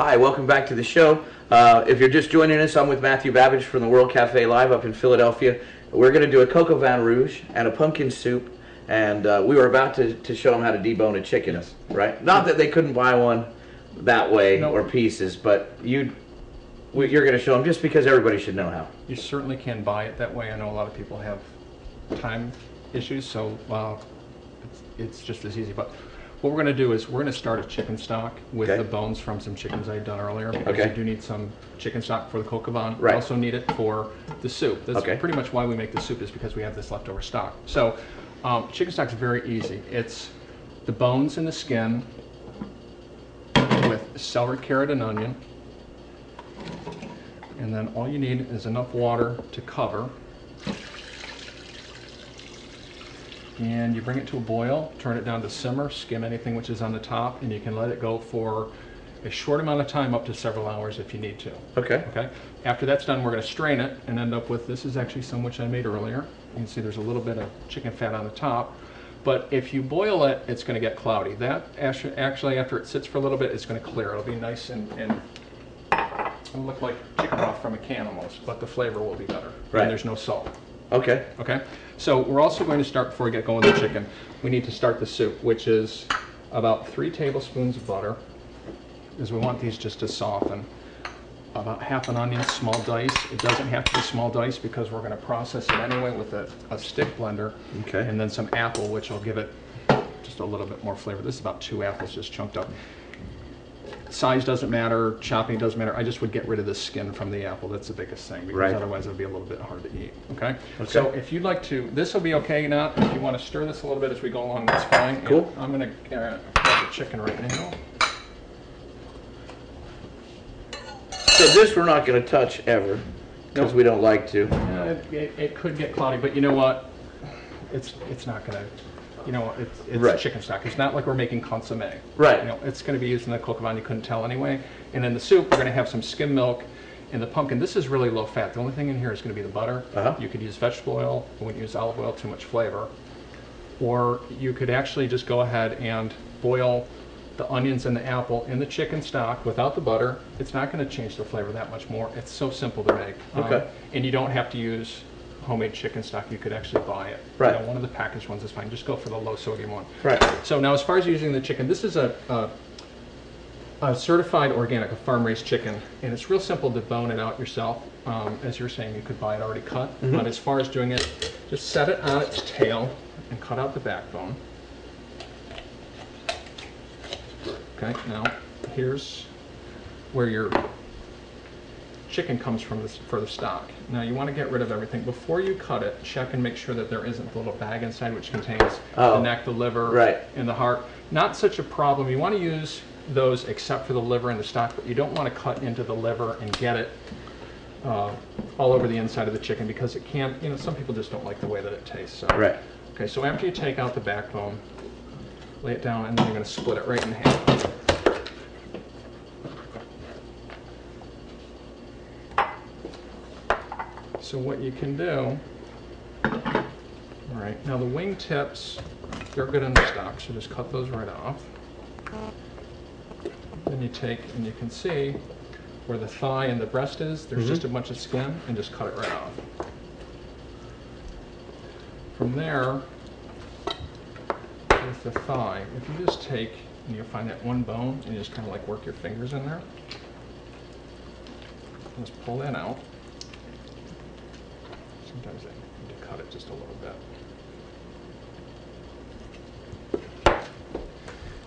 Hi, welcome back to the show. If you're just joining us, I'm with Matthew Babbage from the World Cafe Live up in Philadelphia. We're going to do a coq au vin rouge and a pumpkin soup, and we were about to show them how to debone a chicken, Yes. right? Not that they couldn't buy one that way No. or pieces, but you're going to show them just because everybody should know how. You certainly can buy it that way. I know a lot of people have time issues, so it's just as easy. But what we're going to do is we're going to start a chicken stock with Okay. the bones from some chickens I had done earlier, because Okay. you do need some chicken stock for the coq au vin. Right. We also need it for the soup. That's Okay. pretty much why we make the soup, is because we have this leftover stock. So chicken stock is very easy. It's the bones and the skin with celery, carrot, and onion. And then all you need is enough water to cover. And you bring it to a boil, turn it down to simmer, skim anything which is on the top, and you can let it go for a short amount of time, up to several hours if you need to. Okay. Okay. After that's done, we're going to strain it and end up with, this is actually some which I made earlier. You can see there's a little bit of chicken fat on the top. But if you boil it, it's going to get cloudy. That actually, after it sits for a little bit, it's going to clear. It'll be nice and it'll look like chicken broth from a can almost, but the flavor will be better. Right. And there's no salt. Okay. Okay. So we're also going to start, before we get going with the chicken, we need to start the soup, which is about 3 tablespoons of butter, because we want these just to soften. About half an onion, small dice. It doesn't have to be small dice because we're going to process it anyway with a stick blender. Okay. And then some apple, which will give it just a little bit more flavor. This is about 2 apples just chunked up. Size doesn't matter, chopping doesn't matter. I just would get rid of the skin from the apple. That's the biggest thing, because Right. otherwise it would be a little bit hard to eat. Okay? Okay. So if you'd like to, this will be okay now. If you want to stir this a little bit as we go along, that's fine. Cool. And I'm going to grab the chicken right now. So this we're not going to touch ever, because Nope. we don't like to. It could get cloudy, but you know what? It's not going to. You know, it's Right. chicken stock. It's not like we're making consomme. Right. You know, it's going to be used in the coq au vin. You couldn't tell anyway. And in the soup, we're going to have some skim milk and the pumpkin. This is really low fat. The only thing in here is going to be the butter. Uh-huh. You could use vegetable oil. You wouldn't use olive oil, too much flavor. Or you could actually just go ahead and boil the onions and the apple in the chicken stock without the butter. It's not going to change the flavor that much more. It's so simple to make. Okay. And you don't have to use homemade chicken stock. You could actually buy it. Right. You know, one of the packaged ones is fine. Just go for the low sodium one. Right. So now, as far as using the chicken, this is a certified organic, a farm-raised chicken, and it's real simple to bone it out yourself. As you're saying, you could buy it already cut. Mm-hmm. But as far as doing it, just set it on its tail and cut out the backbone. Okay. Now, here's where your chicken comes from for the stock. Now you want to get rid of everything. Before you cut it, check and make sure that there isn't the little bag inside which contains the neck, the liver, Right. and the heart. Not such a problem. You want to use those except for the liver and the stock, but you don't want to cut into the liver and get it all over the inside of the chicken, because it can, you know, some people just don't like the way that it tastes. So. Right. Okay, so after you take out the backbone, lay it down, and then you're going to split it right in half. So what you can do, all right, now the wing tips, they're good in the stock, so just cut those right off. Then you take, and you can see where the thigh and the breast is, there's just a bunch of skin, and just cut it right off. From there, with the thigh, if you just take, and you'll find that one bone, and you just kind of like work your fingers in there, just pull that out. Sometimes I need to cut it just a little bit.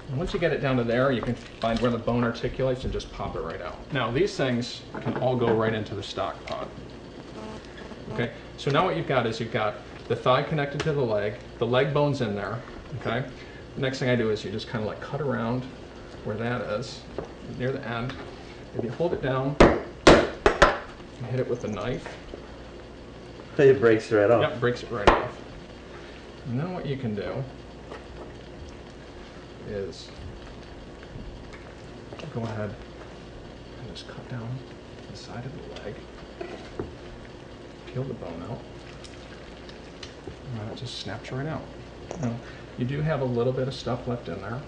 And once you get it down to there, you can find where the bone articulates and just pop it right out. Now these things can all go right into the stock pot. Okay, so now what you've got is you've got the thigh connected to the leg bone's in there. Okay, the next thing I do is you just kind of like cut around where that is, near the end. If you hold it down and hit it with a knife, It breaks right off. yep, breaks it right off. And then what you can do is go ahead and just cut down the side of the leg, peel the bone out, and it just snaps right out. Now, you do have a little bit of stuff left in there.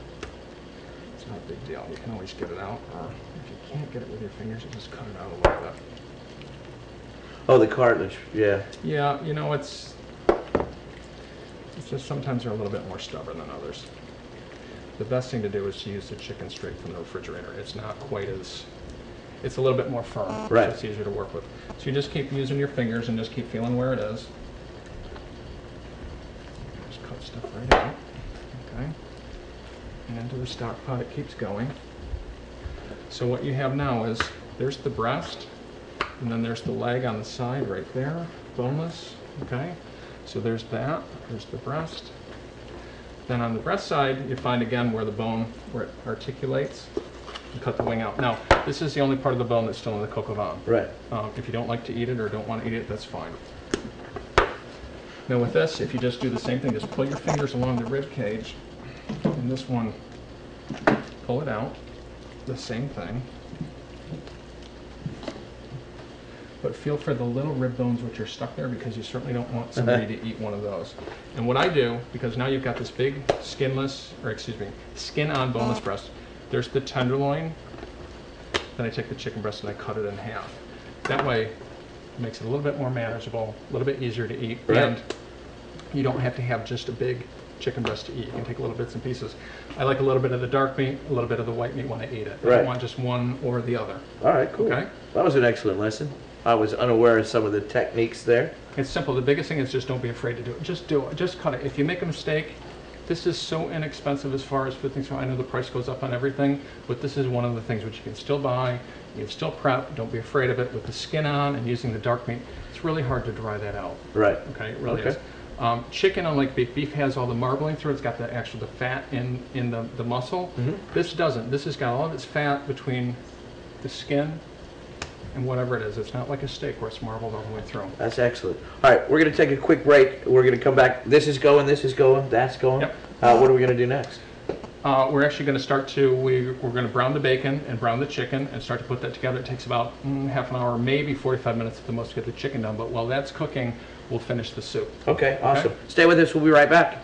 It's not a big deal. You can always get it out, or if you can't get it with your fingers, you just cut it out a little bit. Oh, the cartilage, yeah. Yeah, you know, it's just sometimes they're a little bit more stubborn than others. The best thing to do is to use the chicken straight from the refrigerator. It's not quite as, it's a little bit more firm. Right. So it's easier to work with. So you just keep using your fingers and just keep feeling where it is. Just cut stuff right out. Okay. And into the stock pot it keeps going. So what you have now is, there's the breast, and then there's the leg on the side right there, boneless. Okay. So there's that, there's the breast. Then on the breast side, you find again where the bone, where it articulates, and cut the wing out. Now, this is the only part of the bone that's still in the coq au vin. Right. If you don't like to eat it or don't want to eat it, that's fine. Now with this, if you just do the same thing, just pull your fingers along the rib cage, and this one, pull it out, the same thing. But feel for the little rib bones which are stuck there, because you certainly don't want somebody to eat one of those. And what I do, because now you've got this big skinless, or excuse me, skin-on boneless breast, there's the tenderloin, then I take the chicken breast and I cut it in half. That way, it makes it a little bit more manageable, a little bit easier to eat, right. And you don't have to have just a big chicken breast to eat. You can take little bits and pieces. I like a little bit of the dark meat, a little bit of the white meat when I eat it. I Right. don't want just one or the other. All right, cool. Okay. That was an excellent lesson. I was unaware of some of the techniques there. It's simple. The biggest thing is just don't be afraid to do it. Just do it. Just cut it. If you make a mistake, this is so inexpensive as far as food things go. I know the price goes up on everything, but this is one of the things which you can still buy. You can still prep. Don't be afraid of it. With the skin on and using the dark meat, it's really hard to dry that out. Right. Okay, it really is. Chicken, unlike beef, beef has all the marbling through it. It's got the fat in the muscle. Mm-hmm. This doesn't. This has got all of its fat between the skin and whatever it is. It's not like a steak where it's marbled all the way through. That's excellent. All right, we're going to take a quick break. We're going to come back. This is going, that's going. Yep. What are we going to do next? We're actually going to start to, we're going to brown the bacon and brown the chicken and start to put that together. It takes about half an hour, maybe 45 minutes at the most to get the chicken done. But while that's cooking, we'll finish the soup. Okay, awesome. Stay with us. We'll be right back.